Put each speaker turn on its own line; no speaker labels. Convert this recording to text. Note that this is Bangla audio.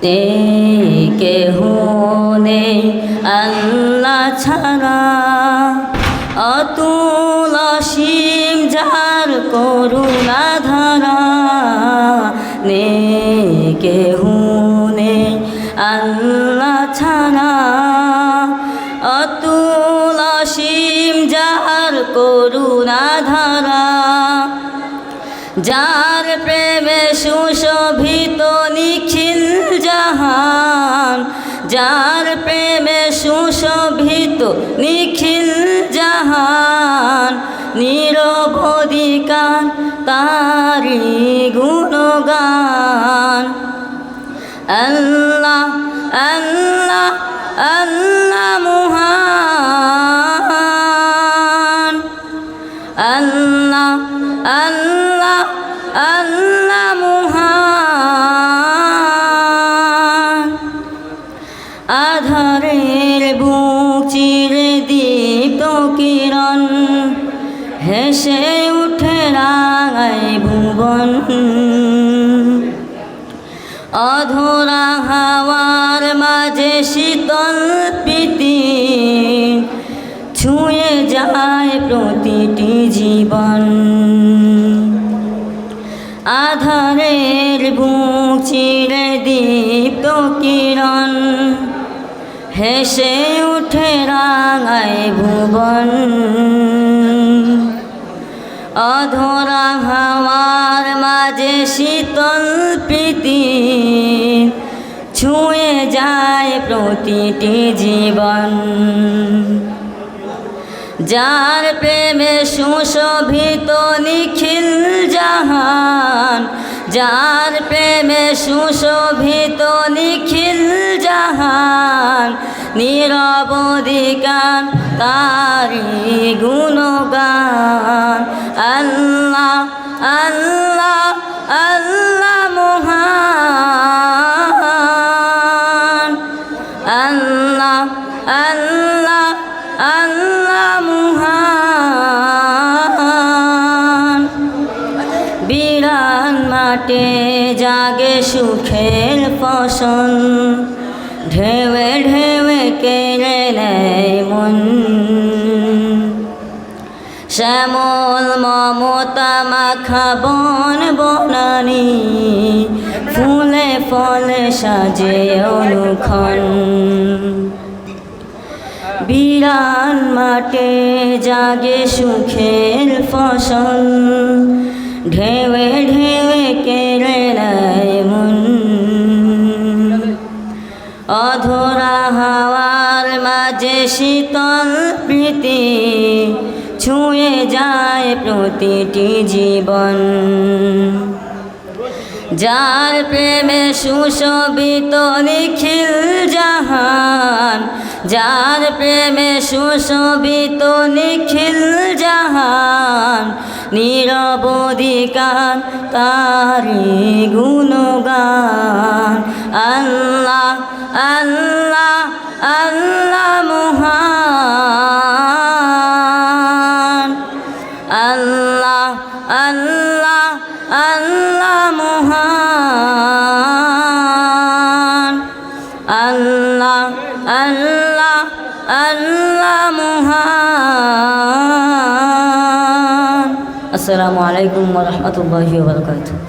তে কেহ নেই আল্লাহ ছাড়া, অতুল অসীম যার করুণা ধারা। নে কেহ নেই আল্লাহ ছাড়া, অতুল অসীম যার করুণা ধারা। যার প্রেমে সুশোভিত নিখিল জাহান, যার প্রেমে সুশোভিত নিখিল জাহান। নিরবধি গান তারি গুণগান। আল্লাহ আল্লাহ আল্লাহ মহান, আল্লাহ আল্লাহ আল্লাহ মহান। আধারের বুক চিরে দীপ্ত কিরণ, হেসে উঠে রাঙায় ভুবন। অধরা হাওয়ার মাঝে শীতল প্রীতি, ছুঁয়ে যায় প্রতিটি জীবন। আধারের বুক চিরে দীপ্ত কিরণ, হেসে উঠে রাঙায় ভুবন। অধরা হাওয়ার মাঝে শীতল প্রীতি, ছুঁয়ে যায় প্রতিটি জীবন। যার প্রেমে সুশোভিত নিখিল জাহান, যার প্রেমে সুশোভিত নিখিল জাহান। নিরবধি গান তারি গুণগান। আল্লাহ আল্লাহ আল্লাহ মহান, আল্লাহ আল্লাহ আল্লাহ মহান। বিরান মাঠে জাগে সুখের ফসল, ঢেউয়ে ঢেউয়ে কেড়ে নেয় মন। শ্যামল মমতা মাখা বন বনানি, ফুলে ফলে সাজে অনুক্ষণ। বিরান মাঠে জাগে সুখের ফসল, ঢেউয়ে ঢেউয়ে কেড়ে নেয় মন। অধরা হাওয়ার মাঝে শীতল প্রীতি, ছুঁয়ে যায় প্রতিটি জীবন। যার প্রেমে সুশোভিত নিখিল জাহান, যার প্রেমে সুশোভিত নিখিল জাহান। নিরবধি গান তারি গুণগান। আল্লাহ আল্লাহ আল্লাহ মহান, আল্লাহ আল্লাহ আল্লাহ মহান, আল্লাহ আল্লাহ আল্লাহ মহান। আসসালামু আলাইকুম ওয়া রাহমাতুল্লাহি ওয়া বারাকাতুহু।